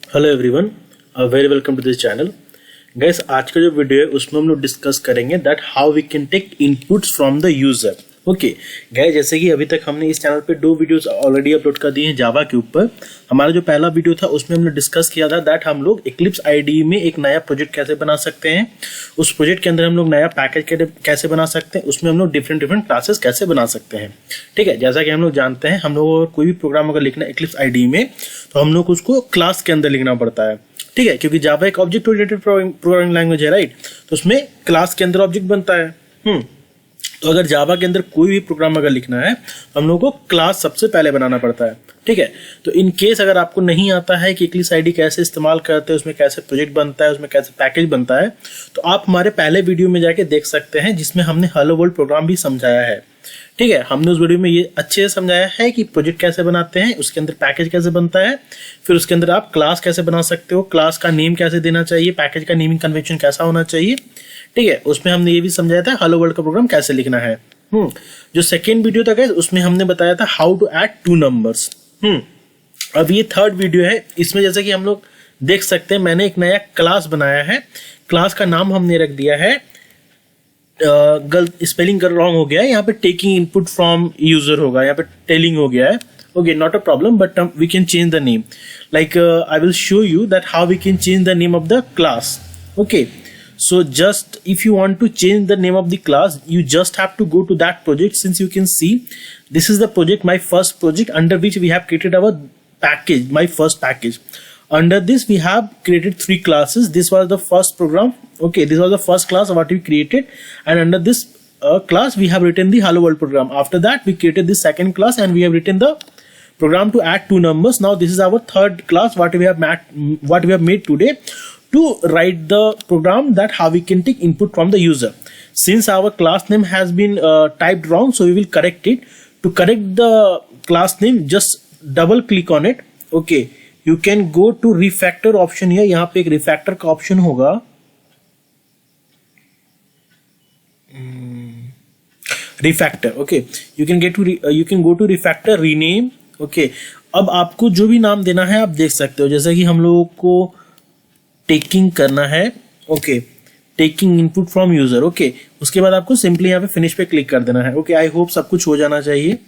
Hello everyone, very welcome to this channel. Guys, आज का जो वीडियो है उसमें हम लोग डिस्कस करेंगे that how we can take inputs from the user. Okay guys, जैसे कि अभी तक हमने इस चैनल पे 2 वीडियोस ऑलरेडी अपलोड कर दिए हैं जावा के ऊपर। हमारा जो पहला वीडियो था उसमें हमने डिस्कस किया था दैट हम लोग इक्लिप्स आईडीई में एक नया प्रोजेक्ट कैसे बना सकते हैं, उस प्रोजेक्ट के अंदर हम लोग नया पैकेज कैसे बना सकते हैं, उसमें हम लोग डिफरेंट क्लासेस कैसे बना सकते हैं। ठीक है, जैसा कि हम लोग जानते हैं हम लोग कोई भी प्रोग्राम अगर लिखना है इक्लिप्स आईडीई में तो हम लोग उसको क्लास के अंदर लिखना पड़ता है। ठीक है, क्योंकि जावा एक ऑब्जेक्ट ओरिएंटेड प्रोग्रामिंग लैंग्वेज है, राइट। तो उसमें क्लास के अंदर ऑब्जेक्ट बनता है। तो अगर जावा के अंदर कोई भी प्रोग्राम अगर लिखना है तो हम लोगों को क्लास सबसे पहले बनाना पड़ता है। ठीक है, तो इन केस अगर आपको नहीं आता है कि इक्लिप्स आईडी कैसे इस्तेमाल करते हैं, उसमें कैसे प्रोजेक्ट बनता है, उसमें कैसे पैकेज बनता है, तो आप हमारे पहले वीडियो में जाके देख सकते हैं जिसमें हमने हेलो वर्ल्ड प्रोग्राम भी समझाया है। ठीक है, हमने उस वीडियो में ये अच्छे से समझाया है कि प्रोजेक्ट कैसे बनाते हैं, उसके अंदर पैकेज कैसे बनता है, फिर उसके अंदर आप क्लास कैसे बना सकते हो, क्लास का नेम कैसे देना चाहिए, पैकेज का नेमिंग कन्वेंशन कैसा होना चाहिए। ठीक है, उसमें हमने ये भी समझाया था हेलो वर्ल्ड का प्रोग्राम कैसे लिखना है। जो सेकेंड वीडियो था गाइस उसमें हमने बताया था हाउ टू ऐड 2 नंबर्स। अब ये थर्ड वीडियो है, इसमें जैसे कि हम लोग देख सकते हैं मैंने एक नया क्लास बनाया है। क्लास का नाम हमने रख दिया है, गलत स्पेलिंग रॉन्ग हो गया है, यहाँ पे टेकिंग इनपुट फ्रॉम यूजर होगा, यहाँ पे टेलिंग हो गया है। Okay, not a problem, but we can change the name. Like I will show you that how we can change the name of the class. Okay, so just if you want to change the name of the class, you just have to go to that project. Since you can see this is the project, my first project, under which we have created our package, my first package. Under this we have created 3 classes. This was the first program. Okay, this was the first class what we created, and under this class we have written the hello world program. After that we created the second class and we have written the program to add 2 numbers. Now this is our third class what we have made today to write the program that how we can take input from the user. Since our class name has been typed wrong, so we will correct it. To correct the class name, just double click on it. Okay, you can go to refactor option here. यहाँ पे एक refactor का option होगा। refactor, okay, you can go to refactor, rename. Okay, अब आपको जो भी नाम देना है आप देख सकते हो, जैसे कि हम लोगों को टेकिंग करना है। Okay, taking input from user. Okay, उसके बाद आपको सिंपली यहाँ पे फिनिश पे क्लिक कर देना है। ओके, आई होप सब कुछ हो जाना चाहिए।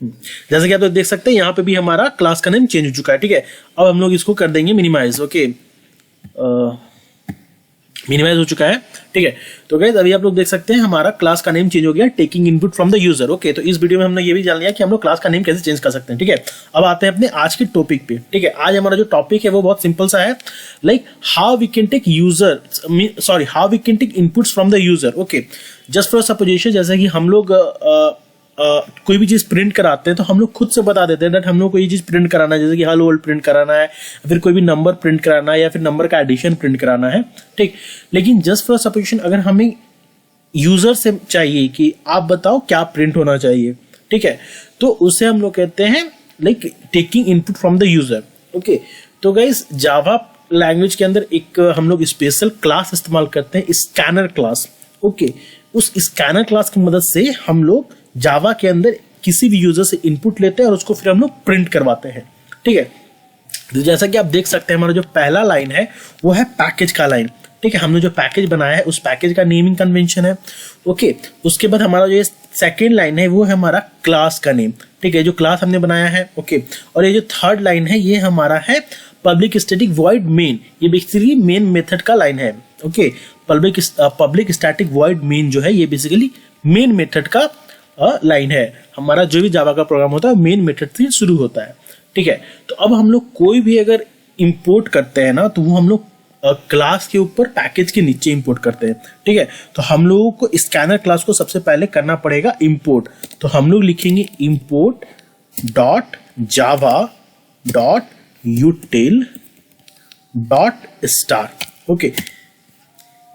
जैसे कि आप देख सकते हैं यहाँ पे भी हमारा क्लास का नेम चेंज हो चुका है। ठीक है, अब हम लोग इसको कर देंगे मिनिमाइज। ओके, मिनिमाइज हो चुका है। ठीक है, तो गाइस अभी आप लोग देख सकते हैं हमारा क्लास का नेम चेंज हो गया, taking input from the user. Okay, तो इस वीडियो में हमने ये भी जान लिया कि हम लोग क्लास का नेम कैसे चेंज कर सकते हैं। ठीक है, अब आते हैं अपने आज के टॉपिक पे। ठीक है, आज हमारा जो टॉपिक है वो बहुत सिंपल सा है, like how we can take inputs from the user. Okay, just for supposition, जैसे कि हम लोग कोई भी चीज प्रिंट कराते हैं तो हम लोग खुद से बता देते हैं दैट हम लोग को ये चीज प्रिंट कराना है, जैसे कि हेलो वर्ल्ड प्रिंट कराना है, फिर कोई भी नंबर प्रिंट कराना है, या फिर नंबर का एडिशन प्रिंट कराना है। ठीक, लेकिन जस्ट फॉर सपोजिशन अगर हमें यूजर से चाहिए कि आप बताओ क्या प्रिंट होना चाहिए, ठीक है, तो उसे हम लोग कहते हैं like taking input from the user. Okay, तो गाइस जावा लैंग्वेज के अंदर एक हम लोग स्पेशल क्लास इस्तेमाल करते हैं, स्कैनर क्लास। ओके, उस स्कैनर क्लास की मदद से हम लोग जावा के अंदर किसी भी यूजर से इनपुट लेते हैं और उसको फिर हम लोग प्रिंट करवाते हैं। ठीक है, तो जैसा कि आप देख सकते हैं हमारा जो पहला लाइन है वो है पैकेज का लाइन। ठीक है, हमने जो पैकेज बनाया है उस पैकेज का नेमिंग कन्वेंशन है। ओके, उसके बाद हमारा जो सेकेंड लाइन है वो है हमारा क्लास का नेम। ठीक है, जो क्लास हमने बनाया है। ओके, और ये जो थर्ड लाइन है ये हमारा है पब्लिक स्टैटिक वॉइड मेन। ये बेसिकली मेन मेथड का लाइन है। Okay, public static void main जो है ये बेसिकली मेन मेथड का लाइन है। हमारा जो भी जावा का प्रोग्राम होता है मेन मेथड से शुरू होता है। ठीक है, तो अब हम लोग कोई भी अगर इंपोर्ट करते हैं ना तो वो हम लोग क्लास के ऊपर पैकेज के नीचे इंपोर्ट करते हैं। ठीक है, तो हम लोगों को स्कैनर क्लास को सबसे पहले करना पड़ेगा इंपोर्ट। तो हम लोग लिखेंगे import dot Java dot यूटिल dot star. Okay,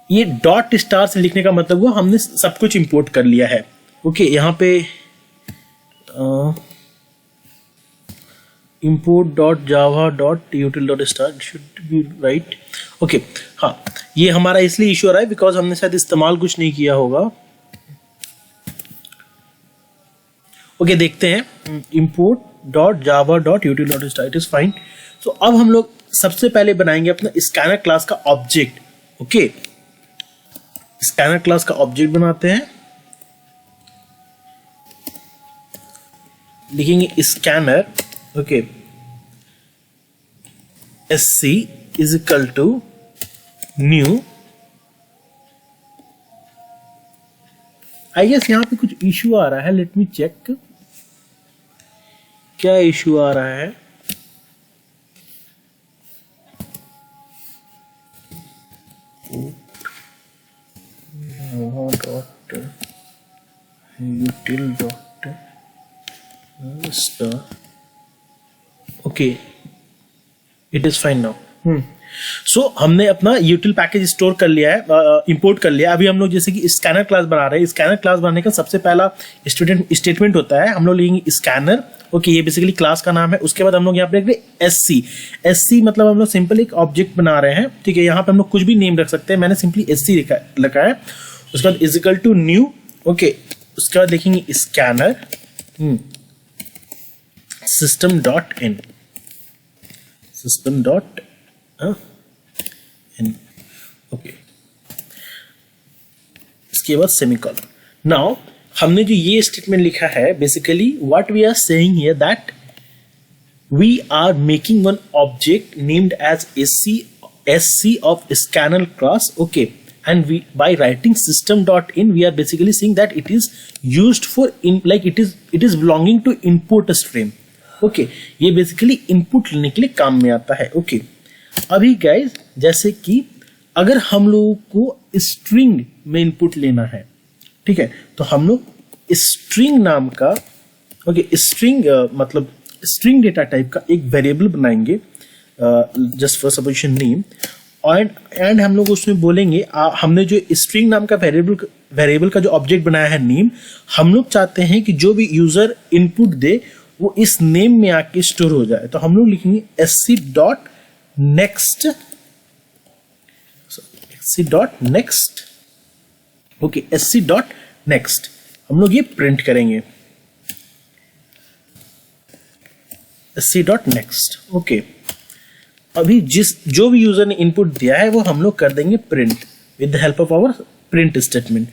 ये डॉट स्टार से लिखने का मतलब हुआ हमने सब कुछ इंपोर्ट कर लिया है। ओके, यहाँ पे import dot java dot util dot star should be right. Okay, हाँ, ये हमारा इसलिए इश्यू आ रहा है बिकॉज हमने शायद इस्तेमाल कुछ नहीं किया होगा। ओके देखते हैं import.java.util.start इज फाइन। सो अब हम लोग सबसे पहले बनाएंगे अपना स्कैनर क्लास का ऑब्जेक्ट। ओके स्कैनर क्लास का ऑब्जेक्ट बनाते हैं, लिखेंगे scanner. Okay sc is equal to new. I guess यहां पे कुछ इश्यू आ रहा है, लेट मी चेक क्या इश्यू आ रहा है। Okay it is fine now. So हमने अपना यूटिल पैकेज स्टोर कर लिया है, इंपोर्ट कर लिया। अभी हम लोग जैसे कि स्कैनर क्लास बना रहे हैं। स्कैनर क्लास बनाने का सबसे पहला स्टेटमेंट होता है, हम लोग लेंगे स्कैनर। ओके ये बेसिकली क्लास का नाम है। उसके बाद हम लोग यहाँ पे लिख रहे SC। SC मतलब हम लोग सिंपल एक ऑब्जेक्ट बना रहे हैं, ठीक है। यहाँ पे हम लोग कुछ भी नेम रख सकते हैं, मैंने सिंपली SC लिखा है। उसके बाद is equal to new. Okay उसके बाद लिखेंगे scanner system dot in okay इसके बाद सेमीकोलन। नाउ हमने जो ये स्टेटमेंट लिखा है, basically what we are saying here that we are making one object named as SC of scanner class। okay and we by writing system.in we are basically saying that it is used for like it is belonging to input stream। Okay ये basically input लेने के लिए काम में आता है। Okay अभी guys जैसे कि अगर हम लोगों को स्ट्रिंग में इनपुट लेना है, ठीक है, तो हम लोग स्ट्रिंग नाम का स्ट्रिंग मतलब स्ट्रिंग डेटा टाइप का एक वेरिएबल बनाएंगे just for supposition name. And हम लोग उसमें बोलेंगे हमने जो स्ट्रिंग नाम का वेरिएबल का जो ऑब्जेक्ट बनाया है नेम, हम लोग चाहते हैं कि जो भी यूजर इनपुट दे वो इस नेम में आके स्टोर हो जाए। तो हम लोग लिखेंगे SC dot next. Okay SC dot next हम लोग ये प्रिंट करेंगे SC डॉट नेक्स्ट। ओके अभी जो भी यूजर ने इनपुट दिया है वो हम लोग कर देंगे print with the help of our print statement.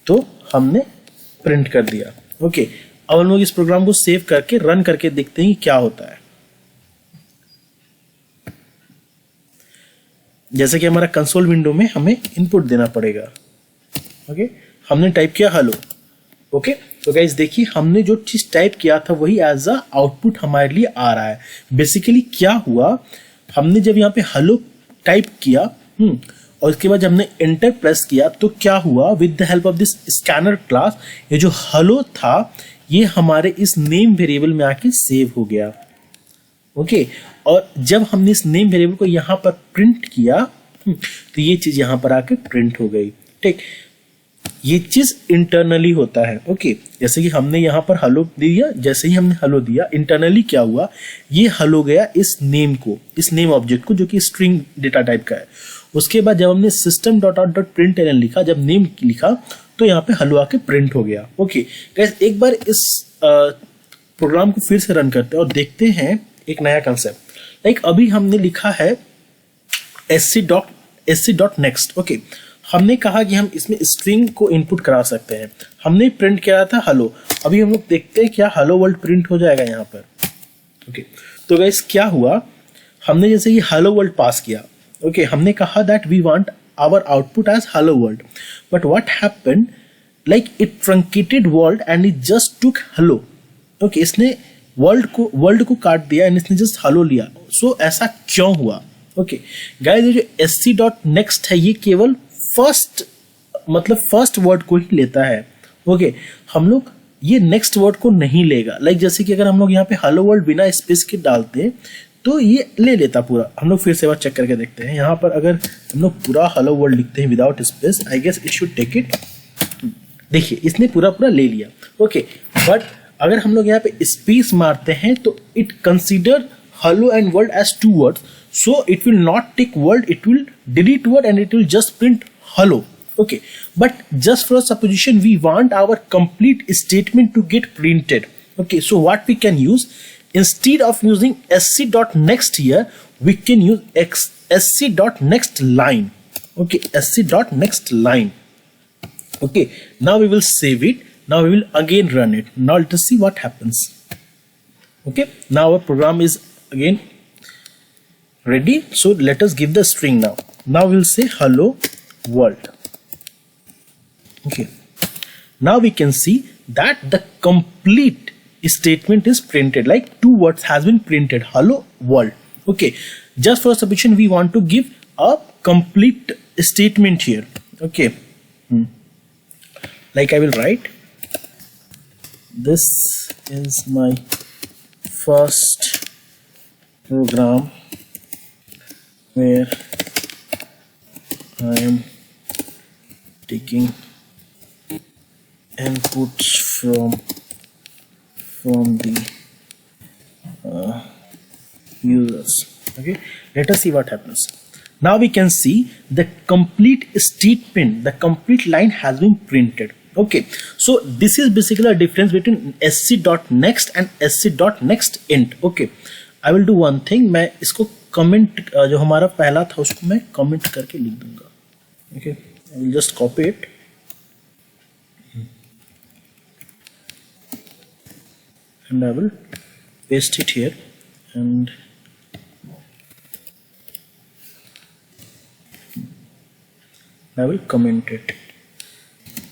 तो हमने प्रिंट कर दिया। ओके अब हम लोग इस प्रोग्राम को सेव करके रन करके देखते हैं कि क्या होता है। जैसे कि हमारा कंसोल विंडो में हमें इनपुट देना पड़ेगा। ओके हमने टाइप किया हेलो। ओके तो गाइस देखिए हमने जो चीज टाइप किया था वही एज अ आउटपुट हमारे लिए आ रहा है। बेसिकली क्या हुआ, हमने जब यहाँ पे हेलो टाइप किया और उसके बाद हमने एंटर प्रेस किया तो क्या हुआ, with the help of this scanner class ये जो हेलो था ये हमारे इस नेम वेरिएबल में आके सेव हो गया। ओके और जब हमने इस नेम वेरिएबल को यहाँ पर प्रिंट किया तो ये चीज यहाँ पर आके प्रिंट हो गई। ठीक ये चीज इंटरनली होता है। ओके जैसे कि हमने यहाँ पर हेलो दिया, जैसे ही हमने हेलो दिया इंटरनली क्या हुआ, ये हेलो गया इस नेम को, इस नेम ऑब्जेक्ट को जो कि स्ट्रिंग डेटा टाइप का है। उसके बाद जब हमने system dot out dot print ln लिखा, जब नेम लिखा तो यहाँ पे हेलो आके प्रिंट हो गया। ओके गाइस एक बार इस प्रोग्राम को फिर से रन करते हैं और देखते हैं एक नया कंसेप्ट। लाइक अभी हमने लिखा है SC डॉट नेक्स्ट। ओके हमने कहा कि हम इसमें स्ट्रिंग को इनपुट करा सकते हैं, हमने प्रिंट किया था हेलो। अभी हम लोग देखते हैं क्या हेलो वर्ल्ड प्रिंट हो जाएगा यहाँ पर। ओके तो गाइस क्या हुआ, हमने जैसे ये हेलो वर्ल्ड पास किया। ओके हमने कहा that we want our output as hello world, but what happened like it truncated world and it just took hello. Okay इसने वर्ल्ड को काट दिया एंड इसने जस्ट हेलो लिया। सो ऐसा क्यों हुआ? ओके गाइस ये जो SC डॉट नेक्स्ट है ये केवल फर्स्ट वर्ड को ही लेता है। ओके हम लोग ये नेक्स्ट वर्ड को नहीं लेगा। लाइक जैसे कि अगर हम लोग यहाँ पे हेलो वर्ल्ड बिना स्पेस के डालते तो ये ले लेता पूरा। हम लोग फिर से बार चेक करके देखते हैं। यहाँ पर अगर हम लोग पूरा हेलो वर्ल्ड लिखते हैं without space, I guess it should take it. देखिए इसने पूरा ले लिया। ओके बट अगर हम लोग यहाँ पे स्पेस मारते हैं तो it consider hello and world as two words, so it will not take word, it will delete word and it will just print hello। Okay, but just for a supposition, we want our complete statement to get printed. Okay, so what we can use, instead of using sc.next here, we can use sc.next line. Okay, sc.next line. Okay, now we will save it. Now we will again run it. Now let us see what happens. Okay, now our program is again ready. So let us give the string now. Now we'll say hello world. Okay, now we can see that the complete statement is printed, like 2 words has been printed, hello world. Okay, just for supposition we want to give a complete statement here. Okay, like I will write, this is my first program where I am taking inputs from the users. Okay, let us see what happens. Now we can see the complete statement, the complete line has been printed. Okay, so this is basically a difference between sc.next and sc.nextInt. Okay, I will do one thing, मैं इसको comment जो हमारा पहला था उसको मैं comment करके लिख दूंगा. Okay, I will just copy it. And I will paste it here and I will comment it.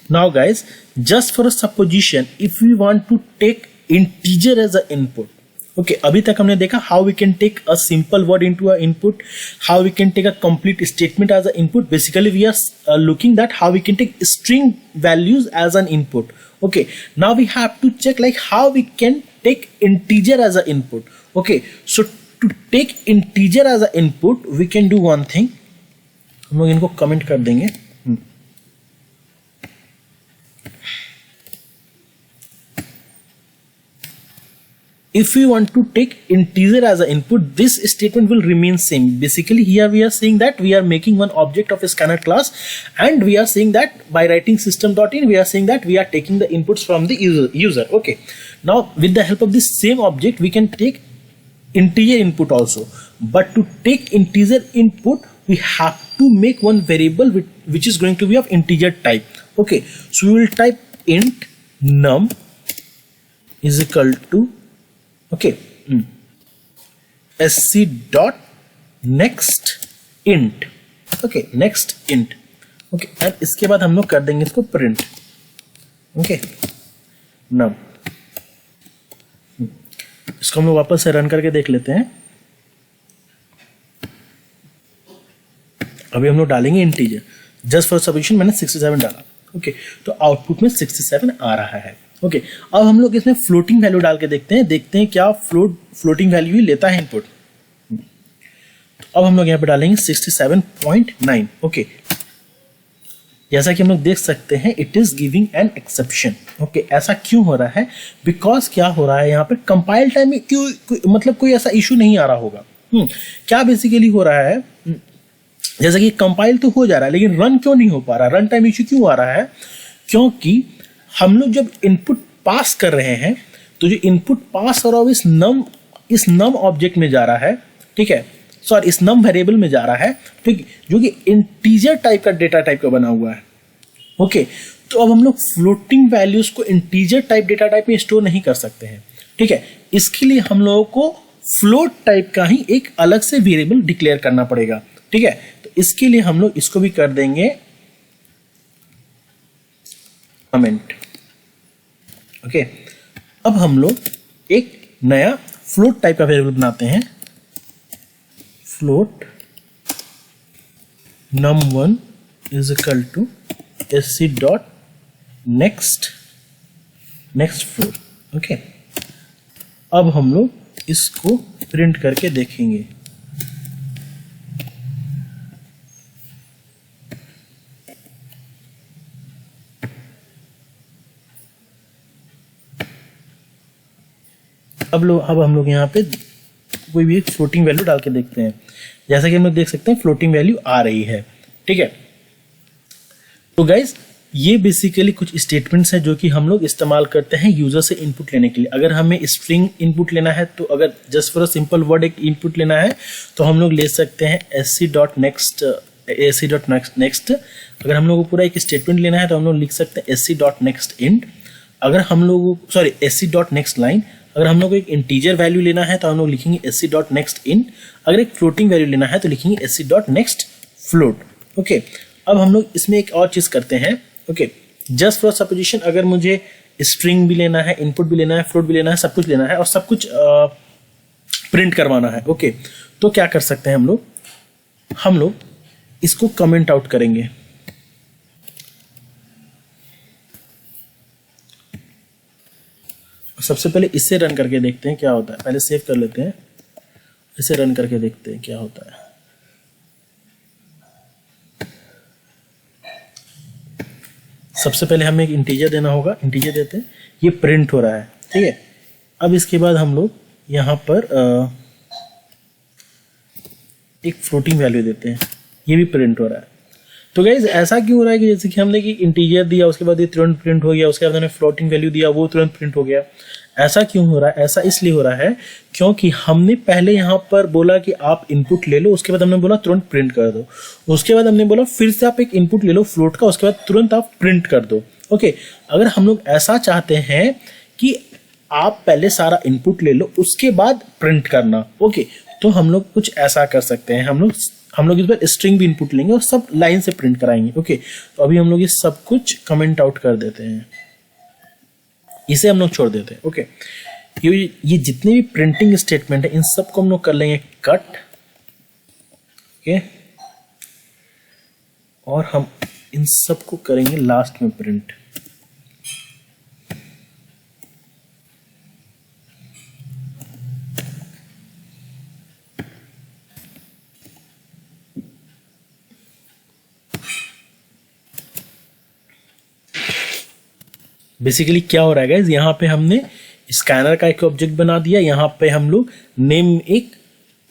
Now guys, just for a supposition, if we want to take integer as an input, okay, अभी तक हमने देखा how we can take a simple word into a input, how we can take a complete statement as an input. Basically we are looking that how we can take string values as an input. Okay, now we have to check like how we can take integer as an input. Okay, so to take integer as an input we can do one thing, हम लोग इनको comment कर देंगे. If we want to take integer as an input, this statement will remain same. Basically here we are saying that we are making one object of a scanner class, and we are saying that by writing system.in we are saying that we are taking the inputs from the user. Okay, now with the help of this same object we can take integer input also, but to take integer input we have to make one variable which is going to be of integer type. Okay, so we will type int num is equal to okay sc dot next int. Okay, next int. Okay, and इसके बाद हम लोग कर देंगे इसको print. Okay, num. इसको हम लोग वापस से रन करके देख लेते हैं. अभी हम लोग डालेंगे इंटीजर. जस्ट फॉर सब्स्टिट्यूशन मैंने 67 डाला. ओके, तो आउटपुट में 67 आ रहा है. ओके, अब हम लोग इसमें फ्लोटिंग वैल्यू डाल के देखते हैं क्या फ्लोटिंग वैल्यू ही लेता है इनपुट. अब हम लोग यहाँ पे डालेंगे 67.9. ओके, जैसा कि हम लोग देख सकते हैं it is giving an exception. Okay, ऐसा क्यों हो रहा है? बिकॉज क्या हो रहा है यहाँ पे कंपाइल टाइम में क्यों मतलब कोई ऐसा इशू नहीं आ रहा होगा. क्या बेसिकली हो रहा है, जैसा कि कंपाइल तो हो जा रहा है लेकिन रन क्यों नहीं हो पा रहा, रन टाइम इशू क्यों आ रहा है? क्योंकि हम लोग जब इनपुट पास कर रहे हैं तो जो इनपुट पास हो रहा है इस नम ऑब्जेक्ट में जा रहा है. ठीक है, सॉरी इस नम वेरिएबल में जा रहा है. ठीक, जो कि इंटीजर टाइप का डेटा टाइप का बना हुआ है. ओके, तो अब हम लोग फ्लोटिंग वैल्यूज को इंटीजर टाइप डेटा टाइप में स्टोर नहीं कर सकते हैं. ठीक है, इसके लिए हम लोगों को फ्लोट टाइप का ही एक अलग से वेरिएबल डिक्लेयर करना पड़ेगा. ठीक है, तो इसके लिए हम लोग इसको भी कर देंगे कमेंट. ओके, अब हम लोग एक नया फ्लोट टाइप का वेरिएबल बनाते हैं. Float num1 is equal to sc dot next float. Okay, अब हम लोग इसको प्रिंट करके देखेंगे. अब हम लोग यहाँ पे कोई भी एक फ्लोटिंग वैल्यू डाल के देखते हैं. जैसा कि हम लोग देख सकते हैं फ्लोटिंग वैल्यू आ रही है. ठीक है, तो गाइज ये बेसिकली कुछ स्टेटमेंट्स हैं जो कि हम लोग इस्तेमाल करते हैं यूजर से इनपुट लेने के लिए। अगर हमें स्ट्रिंग इनपुट लेना है, तो अगर just for a simple word एक इनपुट लेना है तो हम लोग ले सकते हैं sc.next sc.next। अगर हम लोग को पूरा एक स्टेटमेंट लेना है तो हम लोग लिख सकते हैं sc.nextInt। अगर हम लोग sc.nextLine। अगर हम लोग को एक इंटीजर वैल्यू लेना है तो हम लोग लिखेंगे sc.nextInt। अगर एक फ्लोटिंग वैल्यू लेना है तो लिखेंगे sc.nextFloat। ओके, अब हम लोग इसमें एक और चीज करते हैं। ओके, जस्ट फॉर सपोजिशन अगर मुझे स्ट्रिंग भी लेना है, इनपुट भी लेना है, फ्लोट भी लेना है, सब कुछ लेना है और सब कुछ प्रिंट करवाना है। ओके, तो क्या कर सकते हैं हम लोग इसको कमेंट आउट करेंगे। सबसे पहले इससे रन करके देखते हैं क्या होता है। पहले सेव कर लेते हैं, इसे रन करके देखते हैं क्या होता है। सबसे पहले हमें एक इंटीजर देना होगा, इंटीजर देते हैं, ये प्रिंट हो रहा है, ठीक है। अब इसके बाद हम लोग यहाँ पर एक फ्लोटिंग वैल्यू देते हैं, ये भी प्रिंट हो रहा है। तो गाइज ऐसा क्यों हो रहा है कि जैसे कि हमने कि इंटीजर दिया, उसके बाद ये तुरंत प्रिंट हो गया, उसके बाद हमने फ्लोटिंग वैल्यू दिया, वो तुरंत प्रिंट हो गया। ऐसा क्यों हो रहा है? ऐसा इसलिए हो रहा है क्योंकि हमने पहले यहाँ पर बोला कि आप इनपुट ले लो, उसके बाद हमने बोला तुरंत प्रिंट कर दो, उसके बाद हमने बोला फिर से आप एक इनपुट ले लो फ्लोट का, उसके बाद तुरंत आप प्रिंट कर दो। ओके, अगर हम लोग ऐसा चाहते हैं कि आप पहले सारा इनपुट ले लो उसके बाद प्रिंट करना, ओके, तो हम लोग कुछ ऐसा कर सकते हैं। हम लोग इस बार स्ट्रिंग भी इनपुट लेंगे और सब लाइन से प्रिंट कराएंगे। ओके, तो अभी हम लोग ये सब कुछ कमेंट आउट कर देते हैं, इसे हम लोग छोड़ देते हैं। ओके, ये जितने भी प्रिंटिंग स्टेटमेंट है इन सब को हम लोग कर लेंगे कट। ओके, और हम इन सब को करेंगे लास्ट में प्रिंट। बेसिकली क्या हो रहा है गाइस, यहाँ पे हमने स्कैनर का एक ऑब्जेक्ट बना दिया, यहाँ पे हम लोग नेम एक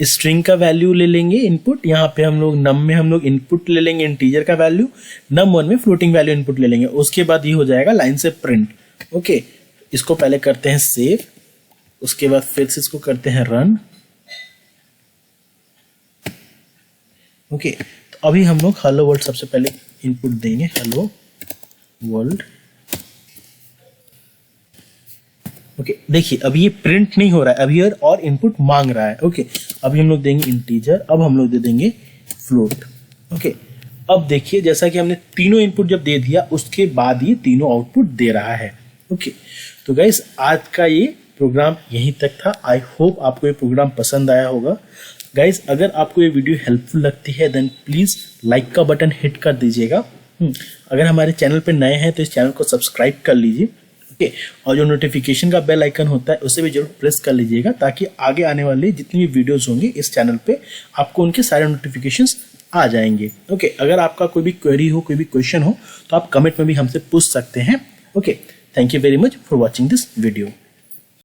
स्ट्रिंग का वैल्यू ले लेंगे इनपुट, यहाँ पे हम लोग नम में हम लोग इनपुट ले लेंगे इंटीजर का वैल्यू, num1 में फ्लोटिंग वैल्यू इनपुट ले लेंगे, उसके बाद ये हो जाएगा लाइन से प्रिंट। ओके, इसको पहले करते हैं सेव, उसके बाद फिर से इसको करते हैं रन। ओके, तो अभी हम लोग हेलो वर्ल्ड सबसे पहले इनपुट देंगे, हेलो वर्ल्ड। ओके, देखिए अभी ये प्रिंट नहीं हो रहा है, अभी और इनपुट मांग रहा है। ओके, अभी हम लोग देंगे इंटीजर, अब हम लोग दे देंगे फ्लोट। ओके, अब देखिए जैसा कि हमने तीनों इनपुट जब दे दिया उसके बाद ये तीनों आउटपुट दे रहा है। ओके, तो गाइस आज का ये प्रोग्राम यहीं तक था। आई होप आपको ये प्रोग्राम पसंद आया होगा। गाइस अगर आपको ये वीडियो हेल्पफुल लगती है देन प्लीज लाइक का बटन हिट कर दीजिएगा। अगर हमारे चैनल पे नए हैं तो इस चैनल को सब्सक्राइब कर लीजिए। ओके, और जो नोटिफिकेशन का बेल आइकन होता है उसे भी जरूर प्रेस कर लीजिएगा ताकि आगे आने वाले जितनी भी वीडियोस होंगे इस चैनल पे आपको उनके सारे नोटिफिकेशंस आ जाएंगे। ओके, अगर आपका कोई भी क्वेरी हो, कोई भी क्वेश्चन हो तो आप कमेंट में भी हमसे पूछ सकते हैं। Okay, thank you very much for watching this video.